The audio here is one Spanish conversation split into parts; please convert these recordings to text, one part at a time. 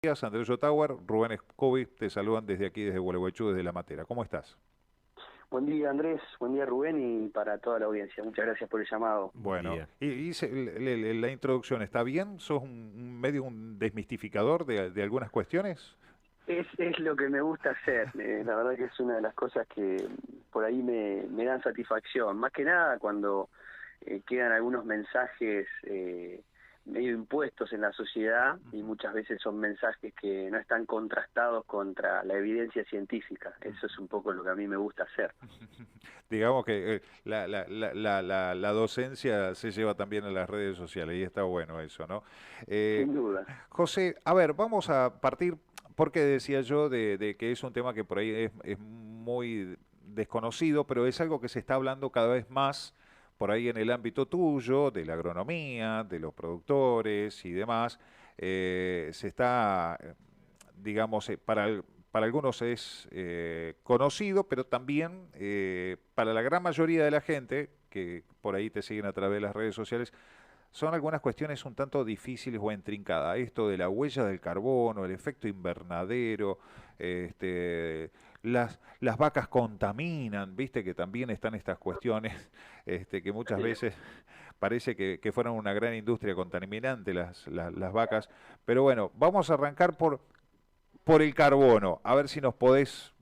días, Andrés Otáhuar, Rubén Scooby, te saludan desde aquí, desde Gualeguaychú, desde La Matera. ¿Cómo estás? Buen día Andrés, buen día Rubén y para toda la audiencia. Muchas gracias por el llamado. Buen Bueno, día. la introducción está bien. ¿Sos medio un desmistificador de algunas cuestiones? Es lo que me gusta hacer, la verdad que es una de las cosas que por ahí me dan satisfacción. Más que nada cuando quedan algunos mensajes medio impuestos en la sociedad y muchas veces son mensajes que no están contrastados contra la evidencia científica. Eso es un poco lo que a mí me gusta hacer. Digamos que la docencia se lleva también a las redes sociales y está bueno eso, ¿no? Eh, Sin duda. José, a ver, vamos a partir, porque decía yo de que es un tema que por ahí es muy desconocido, pero es algo que se está hablando cada vez más por ahí en el ámbito tuyo, de la agronomía, de los productores y demás. Se está, digamos, para algunos es conocido, pero también para la gran mayoría de la gente que por ahí te siguen a través de las redes sociales, son algunas cuestiones un tanto difíciles o intrincadas. Esto de la huella del carbono, el efecto invernadero, las vacas contaminan, viste que también están estas cuestiones, que muchas veces parece que fueran una gran industria contaminante las vacas. Pero bueno, vamos a arrancar por el carbono, a ver si nos podés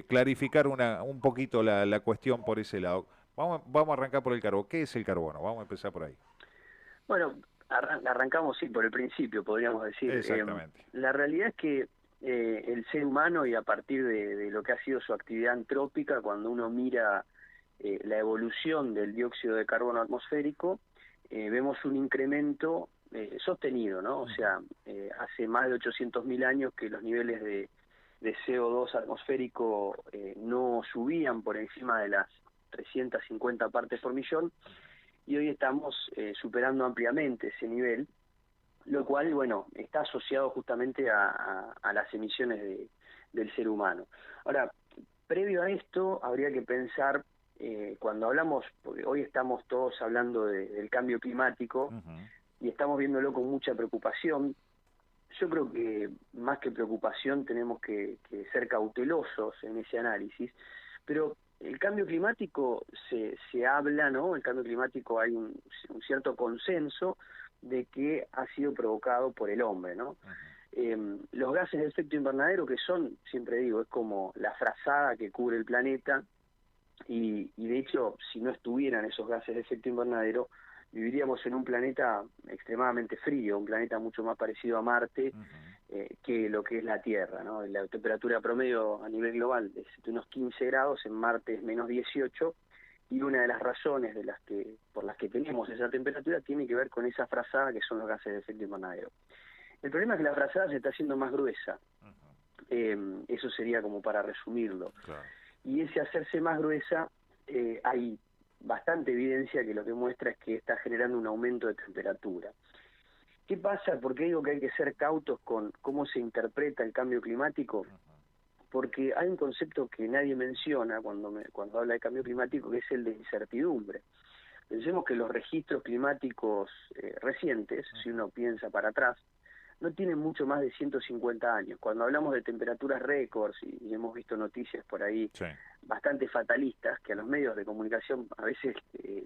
clarificar un poquito la cuestión por ese lado. Vamos a arrancar por el carbono. ¿Qué es el carbono? Vamos a empezar por ahí. Bueno, arrancamos sí por el principio, podríamos decir. Exactamente. La realidad es que el ser humano y a partir de lo que ha sido su actividad antrópica, cuando uno mira la evolución del dióxido de carbono atmosférico, vemos un incremento sostenido, ¿no? O sea, hace más de 800.000 años que los niveles de CO2 atmosférico no subían por encima de las 350 partes por millón, y hoy estamos superando ampliamente ese nivel, lo cual, bueno, está asociado justamente a las emisiones del ser humano. Ahora, previo a esto, habría que pensar, cuando hablamos, porque hoy estamos todos hablando del cambio climático Ujú. y estamos viéndolo con mucha preocupación. Yo creo que más que preocupación tenemos que ser cautelosos en ese análisis, pero el cambio climático se habla, ¿no? El cambio climático hay un cierto consenso de que ha sido provocado por el hombre, ¿no? Los gases de efecto invernadero, que son, siempre digo, es como la frazada que cubre el planeta, y de hecho, si no estuvieran esos gases de efecto invernadero, viviríamos en un planeta extremadamente frío, un planeta mucho más parecido a Marte Ujú. que lo que es la Tierra, ¿no? La temperatura promedio a nivel global es de unos 15 grados, en Marte es menos 18, y una de las razones por las que tenemos esa temperatura tiene que ver con esa frazada que son los gases de efecto invernadero. El problema es que la frazada se está haciendo más gruesa, eso sería como para resumirlo. Claro. Y ese hacerse más gruesa, hay bastante evidencia que lo que muestra es que está generando un aumento de temperatura. ¿Qué pasa? ¿Por qué digo que hay que ser cautos con cómo se interpreta el cambio climático? Porque hay un concepto que nadie menciona cuando habla de cambio climático, que es el de incertidumbre. Pensemos que los registros climáticos recientes, si uno piensa para atrás, no tienen mucho más de 150 años. Cuando hablamos de temperaturas récords y hemos visto noticias por ahí Sí. bastante fatalistas, que a los medios de comunicación a veces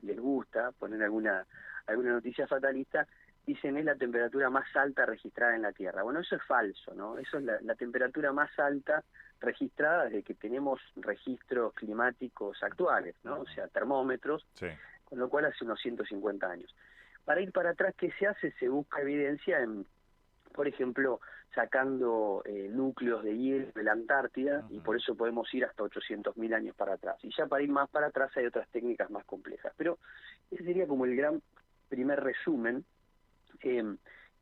les gusta poner alguna noticia fatalista, dicen es la temperatura más alta registrada en la Tierra. Bueno, eso es falso, ¿no? Eso es la temperatura más alta registrada desde que tenemos registros climáticos actuales, ¿no? O sea, termómetros, Sí. con lo cual hace unos 150 años. Para ir para atrás, ¿qué se hace? Se busca evidencia en, por ejemplo, sacando núcleos de hielo de la Antártida, y por eso podemos ir hasta 800.000 años para atrás. Y ya para ir más para atrás hay otras técnicas más complejas. Pero ese sería como el gran primer resumen.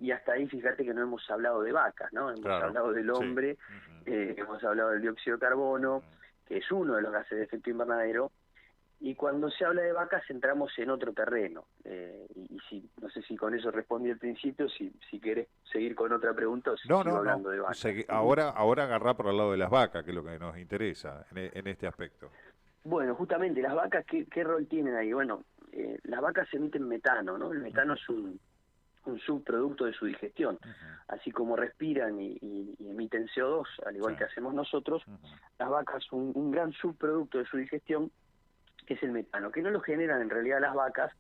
Y hasta ahí fíjate que no hemos hablado de vacas, ¿no? Hemos Claro. hablado del Sí. hombre, hemos hablado del dióxido de carbono, que es uno de los gases de efecto invernadero, y cuando se habla de vacas entramos en otro terreno. Y si, no sé si con eso respondí al principio, si querés seguir con otra pregunta o si No, sigo no, no. hablando de vacas. Ahora agarrá por el lado de las vacas, que es lo que nos interesa en este aspecto. Bueno, justamente las vacas, ¿qué rol tienen ahí? Bueno, las vacas emiten metano, ¿no? El metano es un un subproducto de su digestión. Así como respiran y emiten CO2, al igual que hacemos nosotros, las vacas, un gran subproducto de su digestión, que es el metano, que no lo generan en realidad las vacas,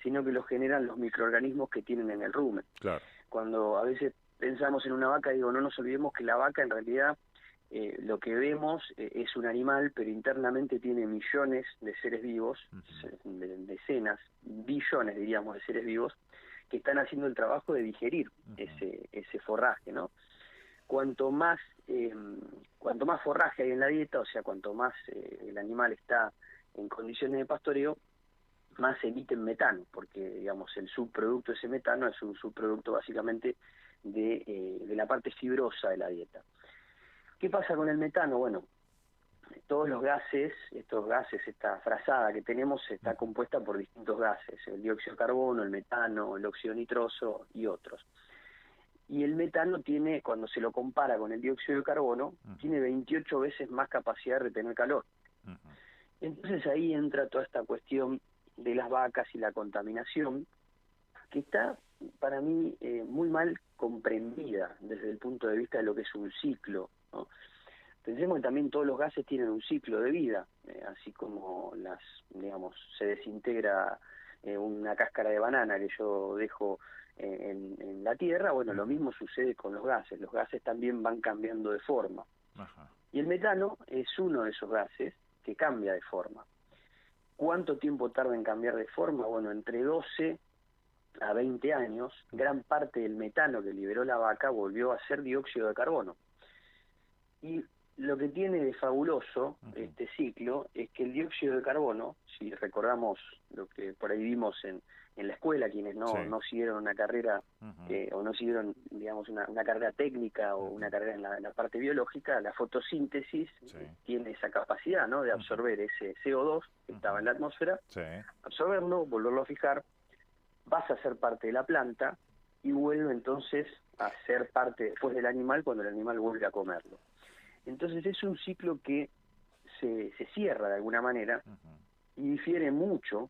sino que lo generan los microorganismos que tienen en el rumen. Claro. Cuando a veces pensamos en una vaca, digo, no nos olvidemos que la vaca en realidad lo que vemos es un animal, pero internamente tiene millones de seres vivos, decenas, billones diríamos de seres vivos, que están haciendo el trabajo de digerir ese forraje, ¿no? Cuanto más forraje hay en la dieta, o sea, cuanto más el animal está en condiciones de pastoreo, más emiten metano, porque digamos el subproducto de ese metano es un subproducto básicamente de la parte fibrosa de la dieta. ¿Qué pasa con el metano? Bueno, todos los gases, esta frazada que tenemos está compuesta por distintos gases, el dióxido de carbono, el metano, el óxido nitroso y otros. Y el metano tiene, cuando se lo compara con el dióxido de carbono, tiene 28 veces más capacidad de retener calor. Entonces ahí entra toda esta cuestión de las vacas y la contaminación, que está para mí muy mal comprendida desde el punto de vista de lo que es un ciclo, ¿no? Pensemos que también todos los gases tienen un ciclo de vida, así como se desintegra una cáscara de banana que yo dejo en la tierra, bueno, lo mismo sucede con los gases también van cambiando de forma. Y el metano es uno de esos gases que cambia de forma. ¿Cuánto tiempo tarda en cambiar de forma? Bueno, entre 12 a 20 años, gran parte del metano que liberó la vaca volvió a ser dióxido de carbono. Y lo que tiene de fabuloso este ciclo es que el dióxido de carbono, si recordamos lo que por ahí vimos en la escuela, quienes no siguieron una carrera o no siguieron, digamos, una carrera técnica o una carrera en la parte biológica, la fotosíntesis tiene esa capacidad, ¿no?, de absorber ese CO2 que estaba en la atmósfera, absorberlo, volverlo a fijar, pasa a ser parte de la planta y vuelve entonces a ser parte después del animal cuando el animal vuelve a comerlo. Entonces es un ciclo que se cierra de alguna manera y difiere mucho,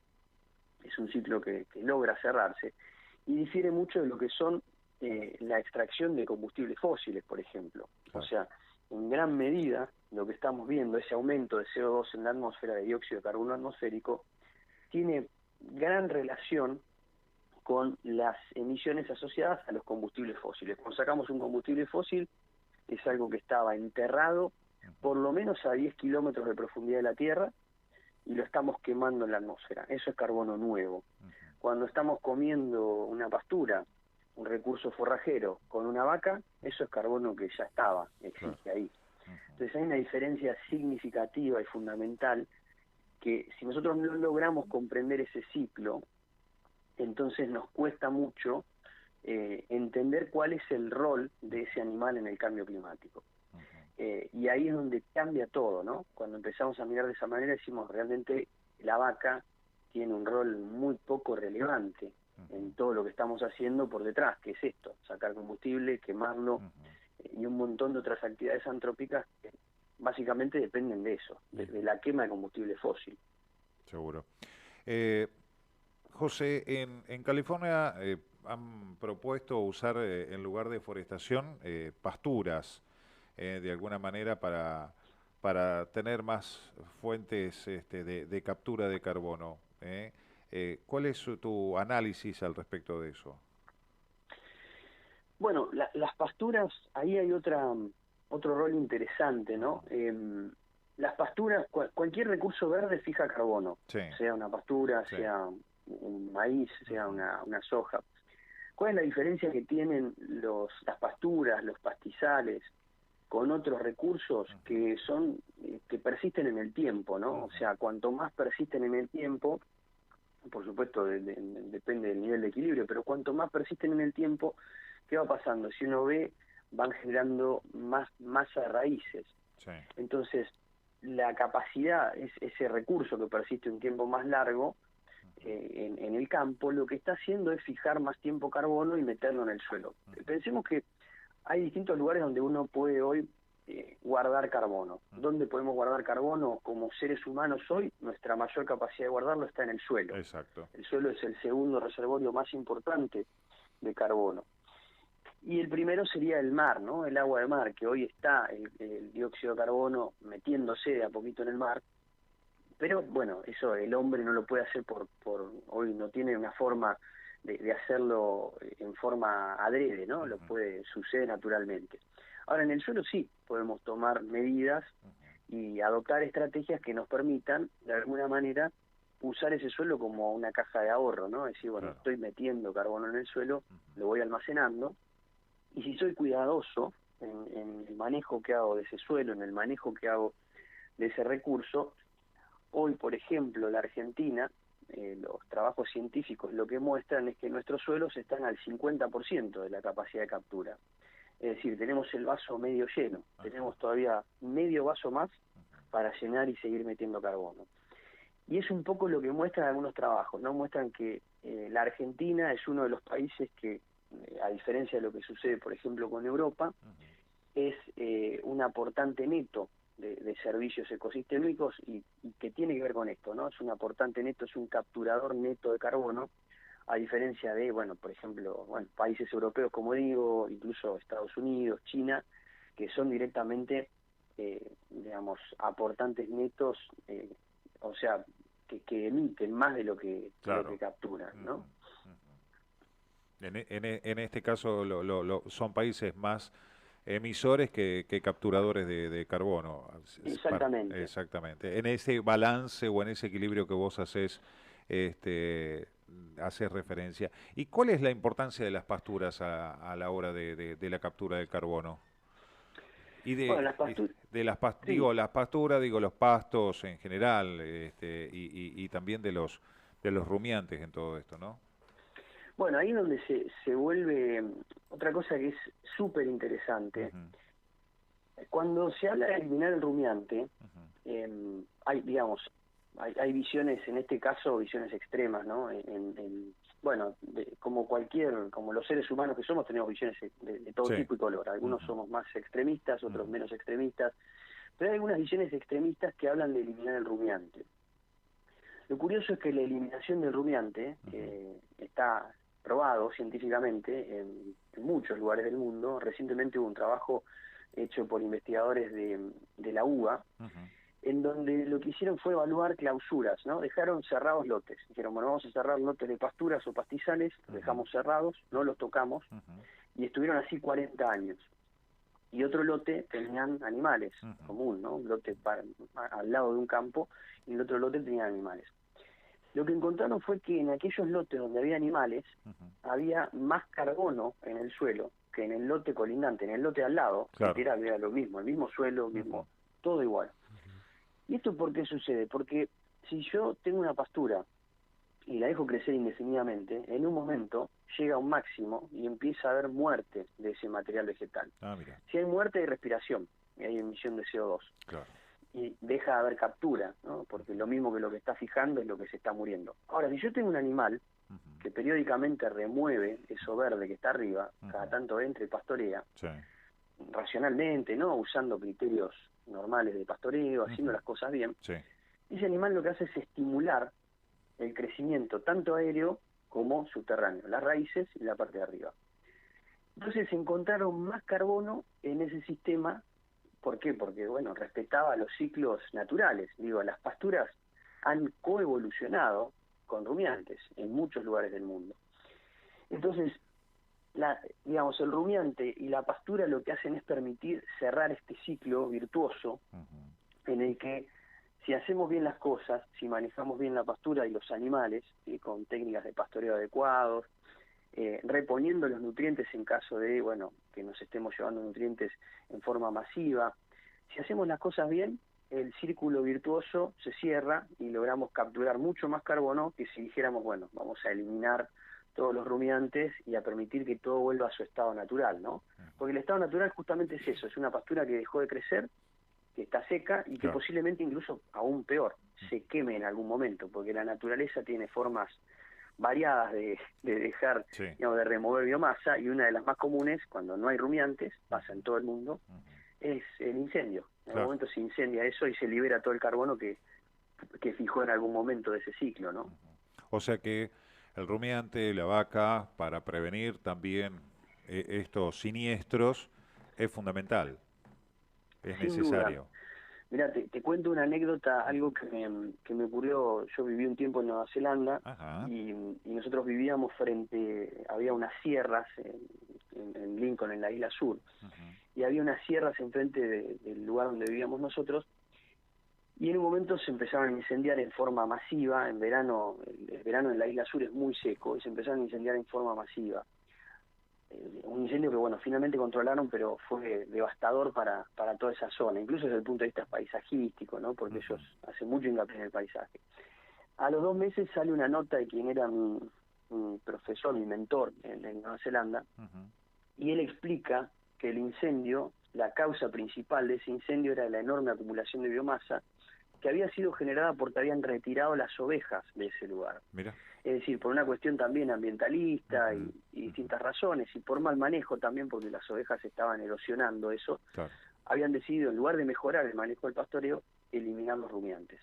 es un ciclo que logra cerrarse, y difiere mucho de lo que son la extracción de combustibles fósiles, por ejemplo. O sea, en gran medida lo que estamos viendo, ese aumento de CO2 en la atmósfera, de dióxido de carbono atmosférico, tiene gran relación con las emisiones asociadas a los combustibles fósiles. Cuando sacamos un combustible fósil, es algo que estaba enterrado por lo menos a 10 kilómetros de profundidad de la Tierra y lo estamos quemando en la atmósfera. Eso es carbono nuevo. Cuando estamos comiendo una pastura, un recurso forrajero con una vaca, eso es carbono que ya estaba, existe ahí. Entonces hay una diferencia significativa y fundamental que si nosotros no logramos comprender ese ciclo, entonces nos cuesta mucho entender cuál es el rol de ese animal en el cambio climático. Y ahí es donde cambia todo, ¿no? Cuando empezamos a mirar de esa manera decimos, realmente la vaca tiene un rol muy poco relevante en todo lo que estamos haciendo por detrás, que es esto, sacar combustible, quemarlo, y un montón de otras actividades antrópicas que básicamente dependen de eso, de la quema de combustible fósil. Seguro. José, en California han propuesto usar en lugar de forestación pasturas, de alguna manera para tener más fuentes de captura de carbono. ¿Cuál es tu análisis al respecto de eso? Bueno, las pasturas, ahí hay otro rol interesante, ¿no? Las pasturas, cualquier recurso verde fija carbono, sea una pastura, sea un maíz, sea una soja. ¿Cuál es la diferencia que tienen las pasturas, los pastizales, con otros recursos que persisten en el tiempo, ¿no? O sea, cuanto más persisten en el tiempo, por supuesto depende del nivel de equilibrio, pero cuanto más persisten en el tiempo, ¿qué va pasando? Si uno ve, van generando más masa de raíces. Entonces, la capacidad, ese recurso que persiste un tiempo más largo en el campo, lo que está haciendo es fijar más tiempo carbono y meterlo en el suelo. Pensemos que hay distintos lugares donde uno puede hoy guardar carbono. ¿Dónde podemos guardar carbono? Como seres humanos hoy, nuestra mayor capacidad de guardarlo está en el suelo. Exacto. El suelo es el segundo reservorio más importante de carbono. Y el primero sería el mar, ¿no? El agua de mar, que hoy está el dióxido de carbono metiéndose de a poquito en el mar, pero bueno, eso el hombre no lo puede hacer hoy no tiene una forma de hacerlo en forma adrede, ¿no? Lo puede, sucede naturalmente. Ahora, en el suelo sí podemos tomar medidas y adoptar estrategias que nos permitan, de alguna manera, usar ese suelo como una caja de ahorro, ¿no? Es decir, bueno, Claro. estoy metiendo carbono en el suelo, lo voy almacenando, y si soy cuidadoso en el manejo que hago de ese suelo, en el manejo que hago de ese recurso, hoy, por ejemplo, la Argentina, los trabajos científicos lo que muestran es que nuestros suelos están al 50% de la capacidad de captura. Es decir, tenemos el vaso medio lleno, tenemos todavía medio vaso más para llenar y seguir metiendo carbono. Y es un poco lo que muestran algunos trabajos, ¿no? Muestran que la Argentina es uno de los países que, a diferencia de lo que sucede, por ejemplo, con Europa, es un aportante neto de servicios ecosistémicos y que tiene que ver con esto, ¿no? Es un aportante neto, es un capturador neto de carbono, a diferencia de, bueno, por ejemplo, bueno, países europeos, como digo, incluso Estados Unidos, China, que son directamente, digamos, aportantes netos, o sea, que emiten más de lo que Claro. capturan, ¿no? En este caso son países más emisores que capturadores de carbono. Exactamente. Exactamente. En ese balance o en ese equilibrio que vos este, haces referencia. ¿Y cuál es la importancia de las pasturas a la hora de la captura del carbono? Bueno, las Y pasturas, de sí. digo, las pasturas, digo, los pastos en general, y también de los rumiantes en todo esto, ¿no? Bueno, ahí donde se vuelve otra cosa que es súper interesante. Ujú, Cuando se habla de eliminar el rumiante, ujú. hay, digamos, hay visiones, en este caso, visiones extremas, ¿no? Bueno, como los seres humanos que somos, tenemos visiones de todo Sí. tipo y color. Algunos Ujú, somos más extremistas, otros ujú, menos extremistas, pero hay algunas visiones extremistas que hablan de eliminar el rumiante. Lo curioso es que la eliminación del rumiante ujú, está probado científicamente en muchos lugares del mundo. Recientemente hubo un trabajo hecho por investigadores de la UBA, ujú, en donde lo que hicieron fue evaluar clausuras, ¿no? Dejaron cerrados lotes. Dijeron, bueno, vamos a cerrar lotes de pasturas o pastizales, los ujú, dejamos cerrados, no los tocamos, ujú, y estuvieron así 40 años. Y otro lote tenían animales, ujú, común, ¿no? Un lote al lado de un campo, y el otro lote tenían animales. Lo que encontraron fue que en aquellos lotes donde había animales, ujú. había más carbono en el suelo que en el lote colindante, en el lote al lado, Claro. literal, era lo mismo, el mismo suelo, Ujú, mismo, todo igual. ¿Y esto por qué sucede? Porque si yo tengo una pastura y la dejo crecer indefinidamente, en un momento llega a un máximo y empieza a haber muerte de ese material vegetal. Ah, mira, Si hay muerte, hay respiración, y hay emisión de CO2 claro. y deja de haber captura, ¿no? Porque lo mismo que lo que está fijando es lo que se está muriendo. Ahora, si yo tengo un animal Ujú, que periódicamente remueve eso verde que está arriba, ujú. cada tanto entra y pastorea, Sí. racionalmente, ¿no? Usando criterios normales de pastoreo, haciendo Ujú, las cosas bien, sí. ese animal lo que hace es estimular el crecimiento tanto aéreo como subterráneo, las raíces y la parte de arriba. Entonces encontraron más carbono en ese sistema. ¿Por qué? Porque, bueno, respetaba los ciclos naturales. Digo, las pasturas han coevolucionado con rumiantes en muchos lugares del mundo. Entonces, digamos, el rumiante y la pastura lo que hacen es permitir cerrar este ciclo virtuoso Ujú, en el que si hacemos bien las cosas, si manejamos bien la pastura y los animales, ¿sí? Con técnicas de pastoreo adecuados, reponiendo los nutrientes en caso de, bueno, que nos estemos llevando nutrientes en forma masiva. Si hacemos las cosas bien, el círculo virtuoso se cierra y logramos capturar mucho más carbono que si dijéramos, bueno, vamos a eliminar todos los rumiantes y a permitir que todo vuelva a su estado natural, ¿no? Porque el estado natural justamente es eso, es una pastura que dejó de crecer, que está seca y que claro. posiblemente incluso aún peor, se queme en algún momento, porque la naturaleza tiene formas variadas de dejar, Sí. digamos, de remover biomasa, y una de las más comunes, cuando no hay rumiantes, pasa en todo el mundo, Ujú, es el incendio. En algún claro. momento se incendia eso y se libera todo el carbono que fijó en algún momento de ese ciclo, ¿no? O sea que El rumiante, la vaca, para prevenir también estos siniestros, es fundamental, es Sin duda. necesario. Mira, te cuento una anécdota, Ujú. algo que me ocurrió. Yo viví un tiempo en Nueva Zelanda Ajá. y nosotros vivíamos había unas sierras en Lincoln, en la isla sur, Ujú. y había unas sierras enfrente del lugar donde vivíamos nosotros, y en un momento se empezaron a incendiar en forma masiva. En verano, el verano en la isla sur es muy seco, y se empezaron a incendiar en forma masiva. Un incendio que, bueno, finalmente controlaron, pero fue devastador para toda esa zona, incluso desde el punto de vista paisajístico, ¿no? Porque Ujú. ellos hacen mucho hincapié en el paisaje. A los 2 meses sale una nota de quien era mi profesor, mi mentor en Nueva Zelanda, Ujú. y él explica que el incendio, la causa principal de ese incendio era la enorme acumulación de biomasa que había sido generada porque habían retirado las ovejas de ese lugar. Mira. Es decir, por una cuestión también ambientalista Ujú. y Ujú. distintas razones, y por mal manejo también, porque las ovejas estaban erosionando eso, Claro. habían decidido, en lugar de mejorar el manejo del pastoreo, eliminar los rumiantes.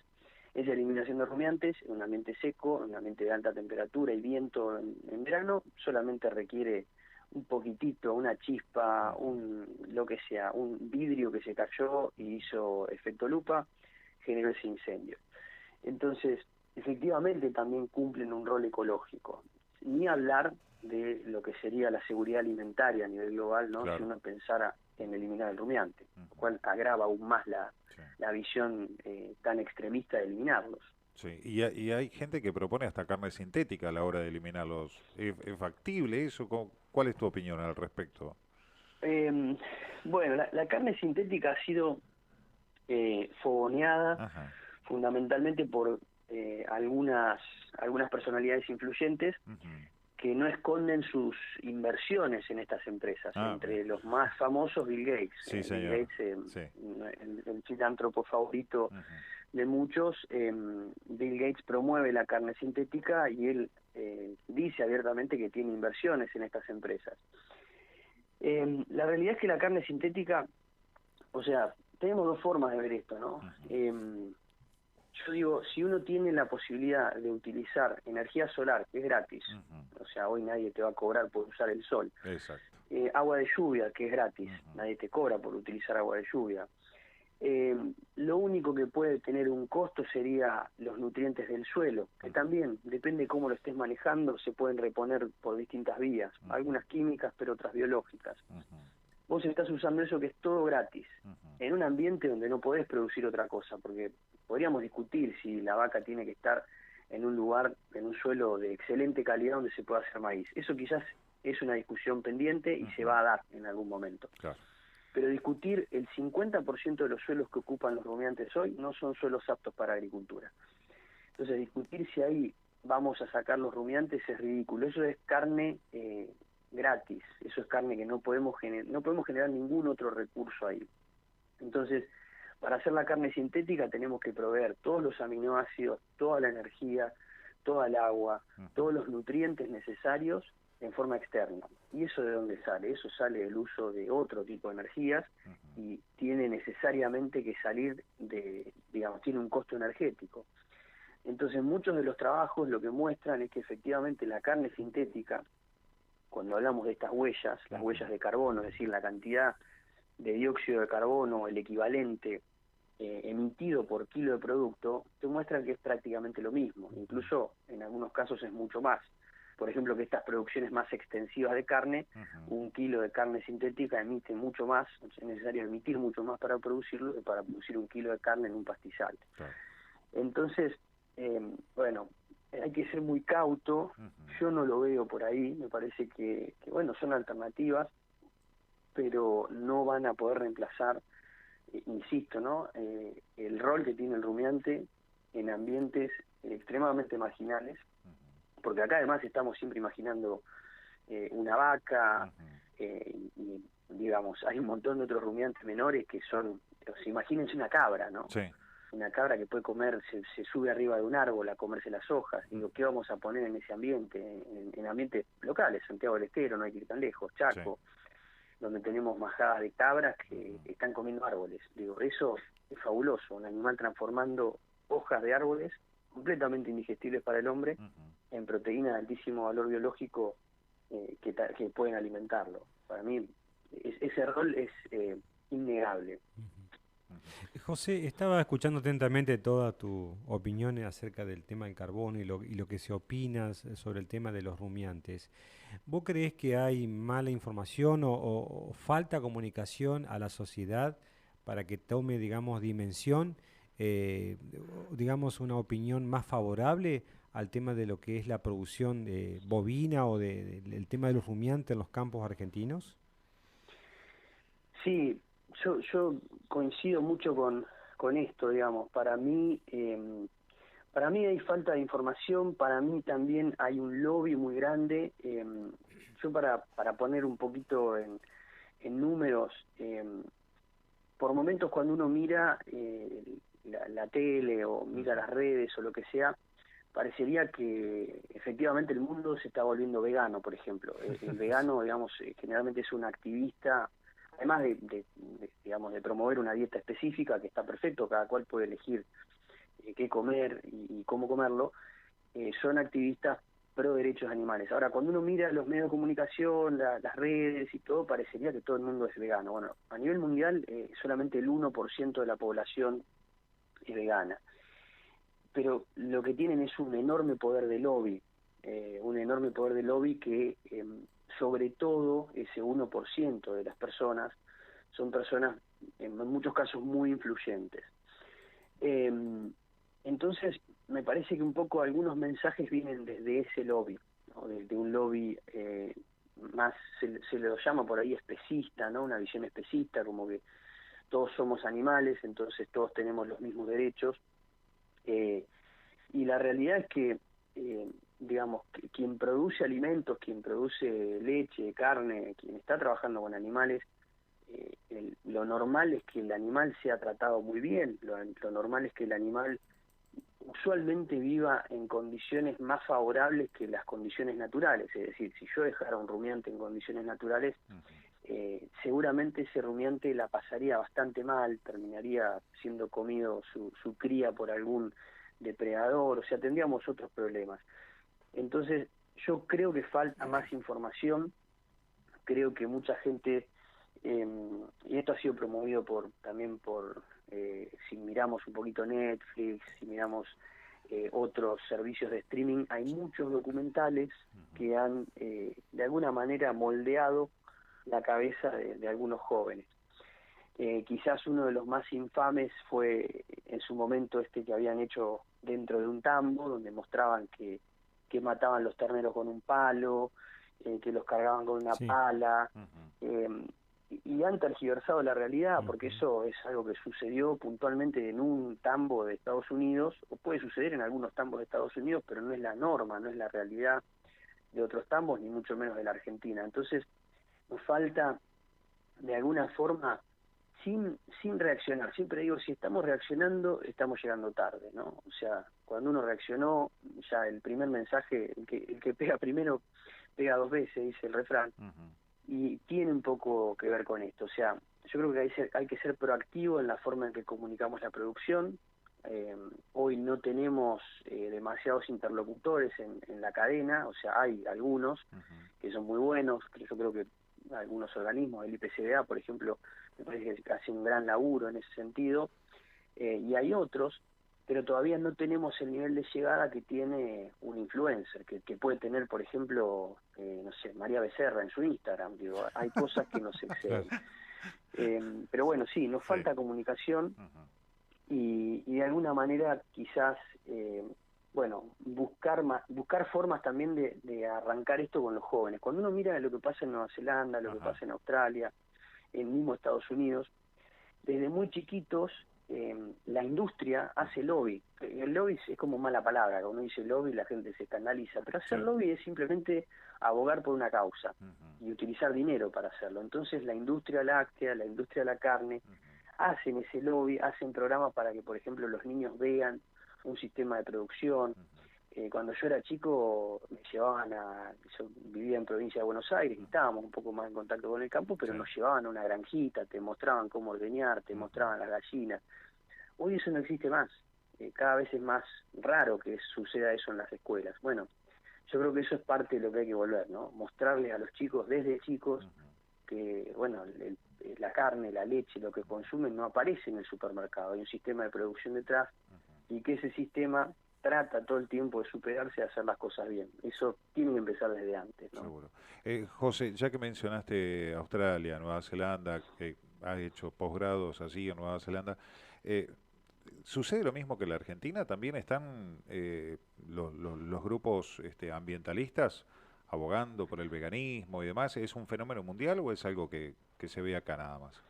Esa eliminación de rumiantes, en un ambiente seco, en un ambiente de alta temperatura y viento en verano, solamente requiere un poquitito, una chispa, Ujú. lo que sea, un vidrio que se cayó y hizo efecto lupa, generó ese incendio. Entonces, efectivamente también cumplen un rol ecológico. Ni hablar de lo que sería la seguridad alimentaria a nivel global, ¿no? Si Claro. uno pensara en eliminar el rumiante, lo Ujú. cual agrava aún más Sí. la visión tan extremista de eliminarlos. Sí. Y hay gente que propone hasta carne sintética a la hora de eliminarlos. Es factible eso? ¿Cuál es tu opinión al respecto? Eh, bueno, la carne sintética ha sido fogoneada Ajá. fundamentalmente por algunas personalidades influyentes Ujú. que no esconden sus inversiones en estas empresas. Ah, bien. Entre los más famosos, Bill Gates. Sí, Bill señor. Gates, Sí. el filántropo favorito Ujú. de muchos. Bill Gates promueve la carne sintética y él dice abiertamente que tiene inversiones en estas empresas. La realidad es que la carne sintética, o sea, tenemos dos formas de ver esto, ¿no? Ujú. Yo digo, si uno tiene la posibilidad de utilizar energía solar, que es gratis, Ujú. o sea, hoy nadie te va a cobrar por usar el sol, Exacto. agua de lluvia, que es gratis, Ujú. nadie te cobra por utilizar agua de lluvia. Lo único que puede tener un costo sería los nutrientes del suelo, que Ujú. también, depende de cómo lo estés manejando, se pueden reponer por distintas vías, Ujú. algunas químicas, pero otras biológicas. Ujú. Vos estás usando eso que es todo gratis, Ujú. en un ambiente donde no podés producir otra cosa, porque podríamos discutir si la vaca tiene que estar en un lugar, en un suelo de excelente calidad donde se pueda hacer maíz. Eso quizás es una discusión pendiente y se Ujú. va a dar en algún momento. Claro. Pero discutir el 50% de los suelos que ocupan los rumiantes hoy no son suelos aptos para agricultura. Entonces discutir si ahí vamos a sacar los rumiantes es ridículo. Eso es carne gratis, eso es carne que no podemos generar ningún otro recurso ahí. Entonces, para hacer la carne sintética tenemos que proveer todos los aminoácidos, toda la energía, toda el agua, Ujú. todos los nutrientes necesarios en forma externa. ¿Y eso de dónde sale? Eso sale del uso de otro tipo de energías Ujú. y tiene necesariamente que salir digamos, tiene un costo energético. Entonces, muchos de los trabajos lo que muestran es que efectivamente la carne sintética, cuando hablamos de estas huellas, las Ujú. huellas de carbono, es decir, la cantidad de dióxido de carbono, el equivalente emitido por kilo de producto, te muestran que es prácticamente lo mismo. Incluso en algunos casos es mucho más. Por ejemplo, que estas producciones más extensivas de carne, Ujú. 1 kilo de carne sintética emite mucho más, es necesario emitir mucho más para producirlo que para producir 1 kilo de carne en un pastizal. Claro. Entonces, bueno, hay que ser muy cauto. Ujú. Yo no lo veo por ahí. Me parece que bueno, son alternativas, pero no van a poder reemplazar, insisto, ¿no? El rol que tiene el rumiante en ambientes extremadamente marginales, porque acá además estamos siempre imaginando una vaca, Ujú. y digamos, hay un montón de otros rumiantes menores que son, o sea, imagínense una cabra, ¿no? Sí. Una cabra que puede comer, se sube arriba de un árbol a comerse las hojas. Digo, ¿qué vamos a poner en ese ambiente? En ambientes locales, Santiago del Estero, no hay que ir tan lejos, Sí. Chaco, donde tenemos majadas de cabras que Ujú. están comiendo árboles. Digo, eso es fabuloso, un animal transformando hojas de árboles completamente indigestibles para el hombre Ujú. en proteínas de altísimo valor biológico que pueden alimentarlo. Para mí ese rol es innegable. José, estaba escuchando atentamente toda tu opinión acerca del tema del carbono y lo que se opinas sobre el tema de los rumiantes. ¿Vos creés que hay mala información o falta comunicación a la sociedad para que tome, digamos, dimensión, digamos, una opinión más favorable al tema de lo que es la producción bovina o del tema de los rumiantes en los campos argentinos? Sí, yo coincido mucho con esto, digamos. Para mí hay falta de información, para mí también hay un lobby muy grande. Yo para poner un poquito en números, por momentos cuando uno mira la tele o mira las redes o lo que sea, parecería que efectivamente el mundo se está volviendo vegano, por ejemplo. El vegano, digamos, generalmente es un activista, además digamos, de promover una dieta específica, que está perfecto, cada cual puede elegir qué comer y cómo comerlo, son activistas pro derechos animales. Ahora, cuando uno mira los medios de comunicación, las redes y todo, parecería que todo el mundo es vegano. Bueno, a nivel mundial solamente el 1% de la población es vegana. Pero lo que tienen es un enorme poder de lobby, que sobre todo ese 1% de las personas son personas en muchos casos muy influyentes. Entonces, me parece que un poco algunos mensajes vienen desde ese lobby, ¿no? De un lobby más, se lo llama por ahí especista, ¿no? Una visión especista, como que todos somos animales, entonces todos tenemos los mismos derechos. Y la realidad es que, digamos, quien produce alimentos, quien produce leche, carne, quien está trabajando con animales, lo normal es que el animal sea tratado muy bien, lo normal es que el animal usualmente viva en condiciones más favorables que las condiciones naturales. Es decir, si yo dejara un rumiante en condiciones naturales, seguramente ese rumiante la pasaría bastante mal, terminaría siendo comido su cría por algún depredador, o sea, tendríamos otros problemas. Entonces, yo creo que falta más información, creo que mucha gente, y esto ha sido promovido también por si miramos un poquito Netflix, si miramos otros servicios de streaming, hay muchos documentales que han de alguna manera moldeado la cabeza de algunos jóvenes. Quizás uno de los más infames fue en su momento que habían hecho dentro de un tambo, donde mostraban que mataban los terneros con un palo, que los cargaban con una pala, y han tergiversado la realidad, porque eso es algo que sucedió puntualmente en un tambo de Estados Unidos, o puede suceder en algunos tambos de Estados Unidos, pero no es la norma, no es la realidad de otros tambos, ni mucho menos de la Argentina. Entonces, nos falta, de alguna forma, sin reaccionar. Siempre digo, si estamos reaccionando, estamos llegando tarde, ¿no? O sea, cuando uno reaccionó, ya el primer mensaje, el que pega primero, pega dos veces, dice el refrán, y tiene un poco que ver con esto. O sea, yo creo que hay que ser proactivo en la forma en que comunicamos la producción. Hoy no tenemos demasiados interlocutores en la cadena, o sea, hay algunos que son muy buenos, pero yo creo que algunos organismos, el IPCBA, por ejemplo, me parece que hace un gran laburo en ese sentido, y hay otros, pero todavía no tenemos el nivel de llegada que tiene un influencer, que puede tener, por ejemplo, no sé, María Becerra en su Instagram. Digo, hay cosas que nos exceden. Pero bueno, sí, nos falta comunicación y de alguna manera quizás, bueno, buscar formas también de arrancar esto con los jóvenes. Cuando uno mira lo que pasa en Nueva Zelanda, lo que pasa en Australia, en mismo Estados Unidos, desde muy chiquitos la industria hace lobby. El lobby es como mala palabra, cuando uno dice lobby la gente se escandaliza, pero hacer lobby es simplemente abogar por una causa y utilizar dinero para hacerlo. Entonces la industria láctea, la industria de la carne, hacen ese lobby, hacen programas para que, por ejemplo, los niños vean un sistema de producción. Cuando yo era chico me llevaban yo vivía en provincia de Buenos Aires y estábamos un poco más en contacto con el campo, pero nos llevaban a una granjita, te mostraban cómo ordeñar, te mostraban las gallinas. Hoy eso no existe más, cada vez es más raro que suceda eso en las escuelas. Bueno, yo creo que eso es parte de lo que hay que volver, ¿no? Mostrarles a los chicos desde chicos que, bueno, la carne, la leche, lo que consumen no aparece en el supermercado, hay un sistema de producción detrás y que ese sistema trata todo el tiempo de superarse a hacer las cosas bien. Eso tiene que empezar desde antes, ¿no? Seguro. José, ya que mencionaste Australia, Nueva Zelanda, que has hecho posgrados allí en Nueva Zelanda, eh, ¿sucede lo mismo que en la Argentina? ¿También están los grupos ambientalistas abogando por el veganismo y demás? ¿Es un fenómeno mundial o es algo que se ve acá nada más?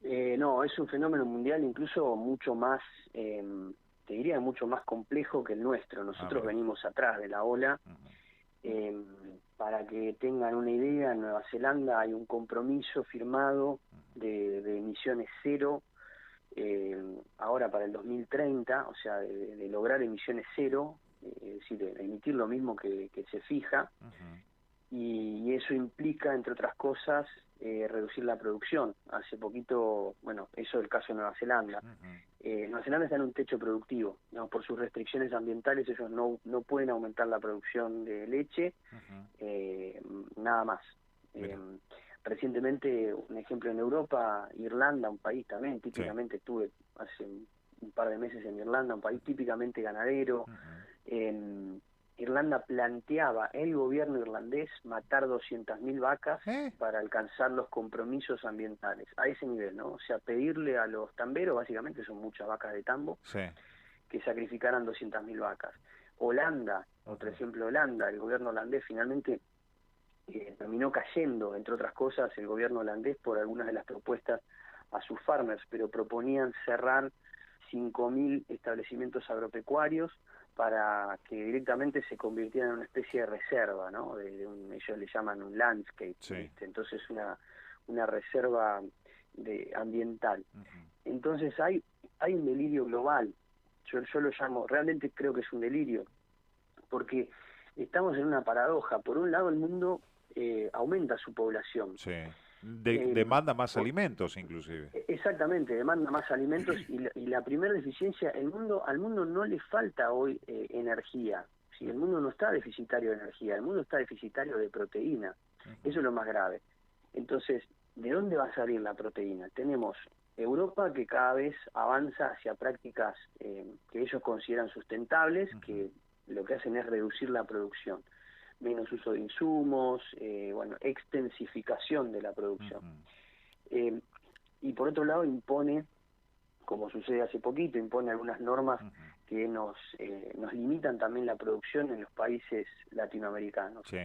No, es un fenómeno mundial, incluso mucho más, te diría, mucho más complejo que el nuestro. Ah, Nosotros mira. venimos atrás de la ola. Ujú, Eh, para que tengan una idea, en Nueva Zelanda hay un compromiso firmado de emisiones cero ahora para el 2030, o sea, de lograr emisiones cero, es decir, de emitir lo mismo que se fija, ujú, y eso implica, entre otras cosas, reducir la producción. Hace poquito, bueno, eso es el caso de Nueva Zelanda. ujú. Nueva Zelanda está en un techo productivo, ¿no? Por sus restricciones ambientales ellos no pueden aumentar la producción de leche, Ujú. eh, nada más. Mira, Recientemente, un ejemplo en Europa, Irlanda, un país también, sí. típicamente estuve hace un par de meses en Irlanda, un país típicamente ganadero. Ujú. En Irlanda planteaba el gobierno irlandés matar 200.000 vacas ¿Eh? para alcanzar los compromisos ambientales, a ese nivel, ¿no? O sea, pedirle a los tamberos, básicamente son muchas vacas de tambo, Sí. que sacrificaran 200.000 vacas. Holanda, otro Ujú. ejemplo de Holanda, el gobierno holandés finalmente terminó cayendo, entre otras cosas, el gobierno holandés por algunas de las propuestas a sus farmers, pero proponían cerrar 5.000 establecimientos agropecuarios para que directamente se convirtieran en una especie de reserva, ¿no? Ellos le llaman un landscape, Sí. ¿viste? Entonces una reserva ambiental. Ujú. Entonces hay un delirio global, yo lo llamo, realmente creo que es un delirio, porque estamos en una paradoja. Por un lado, el mundo aumenta su población. Sí. Eh, Demanda más por- alimentos, inclusive. Exactamente, demanda más alimentos y la primera deficiencia, al mundo no le falta hoy energía. ¿Sí? El mundo no está deficitario de energía, el mundo está deficitario de proteína. Ujú. Eso es lo más grave. Entonces, ¿de dónde va a salir la proteína? Tenemos Europa que cada vez avanza hacia prácticas que ellos consideran sustentables, Ujú. que lo que hacen es reducir la producción, menos uso de insumos, bueno, extensificación de la producción. Ujú. Eh, y por otro lado impone, como sucede hace poquito, impone algunas normas Ujú. que nos limitan también la producción en los países latinoamericanos. Sí.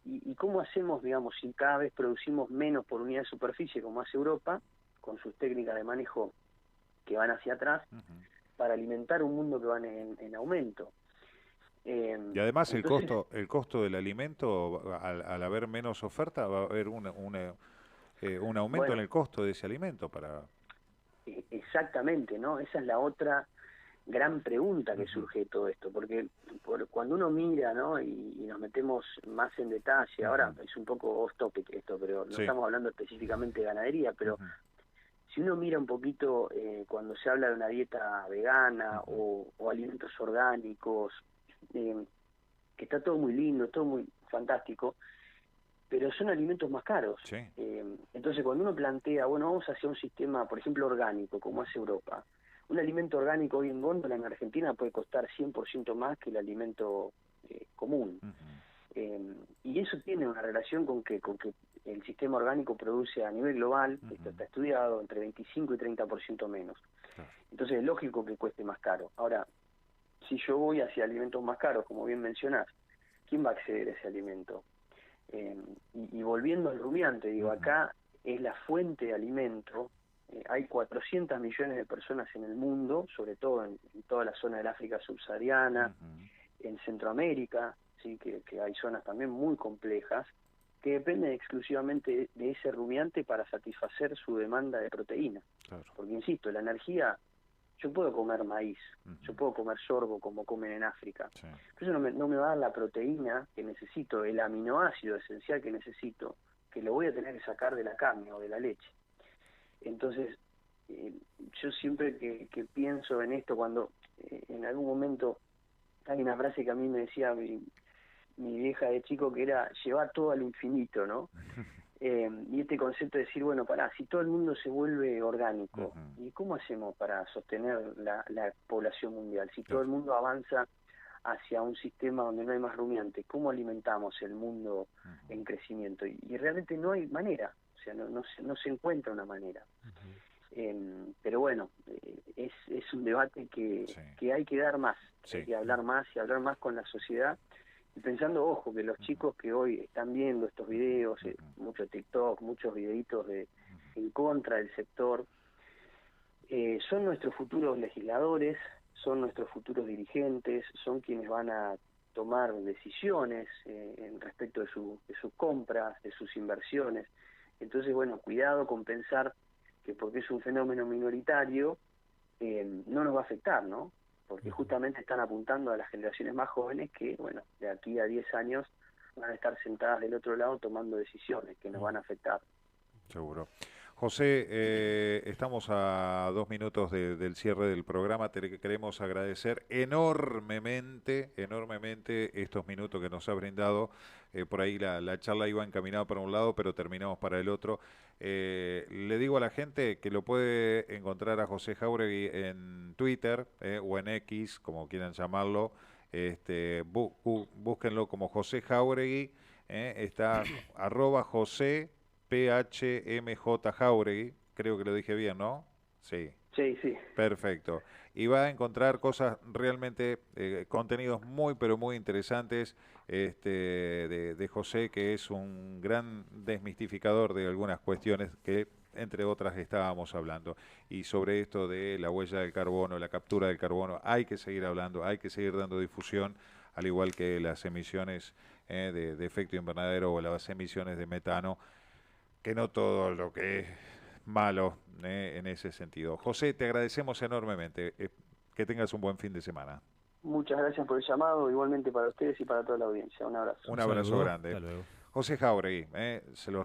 ¿Y cómo hacemos, digamos, si cada vez producimos menos por unidad de superficie, como hace Europa, con sus técnicas de manejo que van hacia atrás, Ujú. para alimentar un mundo que va en aumento? Y además Entonces, el costo del alimento, al haber menos oferta, va a haber un aumento en bueno, el costo de ese alimento para... exactamente, ¿no? Esa es la otra gran pregunta que Ujú, surge de todo esto, porque cuando uno mira, ¿no? Y nos metemos más en detalle, ahora ujú. es un poco off topic esto, pero no Sí. estamos hablando específicamente de ganadería, pero Ujú, si uno mira un poquito cuando se habla de una dieta vegana ujú. o alimentos orgánicos, eh, que está todo muy lindo, todo muy fantástico, pero son alimentos más caros. Sí. Entonces, cuando uno plantea, bueno, vamos hacia un sistema, por ejemplo, orgánico, como hace Europa, un alimento orgánico hoy en góndola en Argentina puede costar 100% más que el alimento común. Ujú. Y eso tiene una relación con que el sistema orgánico produce a nivel global, esto Ujú. está estudiado, entre 25 y 30% menos. Claro. Entonces es lógico que cueste más caro. Ahora, si yo voy hacia alimentos más caros, como bien mencionás, ¿quién va a acceder a ese alimento? Eh, y volviendo al rumiante, digo, Ujú. acá es la fuente de alimento. Hay 400 millones de personas en el mundo, sobre todo en toda la zona del África subsahariana, Ujú. en Centroamérica, sí, que hay zonas también muy complejas, que dependen exclusivamente de ese rumiante para satisfacer su demanda de proteína. Claro. Porque, insisto, la energía, yo puedo comer maíz, Ujú. yo puedo comer sorgo como comen en África, Sí. pero eso no me va a dar la proteína que necesito, el aminoácido esencial que necesito, que lo voy a tener que sacar de la carne o de la leche. Entonces, yo siempre que pienso en esto, cuando en algún momento Hay una frase que a mí me decía mi vieja de chico, que era llevar todo al infinito, ¿no? Y este concepto de decir, bueno, pará, si todo el mundo se vuelve orgánico, ¿y cómo hacemos para sostener la población mundial? Si todo el mundo avanza hacia un sistema donde no hay más rumiantes, ¿cómo alimentamos el mundo en crecimiento? Y realmente no hay manera, o sea, no se encuentra una manera. Pero bueno, es un debate que hay que dar más, hay que hablar más y hablar más con la sociedad. Y pensando, ojo, que los chicos que hoy están viendo estos videos, mucho TikTok, muchos videitos en contra del sector, son nuestros futuros legisladores, son nuestros futuros dirigentes, son quienes van a tomar decisiones en respecto de sus compras, de sus inversiones. Entonces, bueno, cuidado con pensar que porque es un fenómeno minoritario, no nos va a afectar, ¿no? Porque justamente están apuntando a las generaciones más jóvenes que, bueno, de aquí a 10 años van a estar sentadas del otro lado tomando decisiones que nos van a afectar. Seguro. José, estamos a 2 minutos del cierre del programa. Te queremos agradecer enormemente, enormemente estos minutos que nos ha brindado. Por ahí la charla iba encaminada para un lado, pero terminamos para el otro. Le digo a la gente que lo puede encontrar a José Jáuregui en Twitter o en X, como quieran llamarlo. Búsquenlo como José Jáuregui. Está @José PHMJ Jáuregui, creo que lo dije bien, ¿no? Sí. Sí, sí. Perfecto. Y va a encontrar cosas realmente, contenidos muy, pero muy interesantes de José, que es un gran desmistificador de algunas cuestiones que, entre otras, estábamos hablando. Y sobre esto de la huella del carbono, la captura del carbono, hay que seguir hablando, hay que seguir dando difusión, al igual que las emisiones de efecto invernadero o las emisiones de metano, que no todo lo que es malo en ese sentido. José, te agradecemos enormemente. Que tengas un buen fin de semana. Muchas gracias por el llamado, igualmente para ustedes y para toda la audiencia. Un abrazo. Un abrazo Saludos. grande. Hasta luego. José Jáuregui, se lo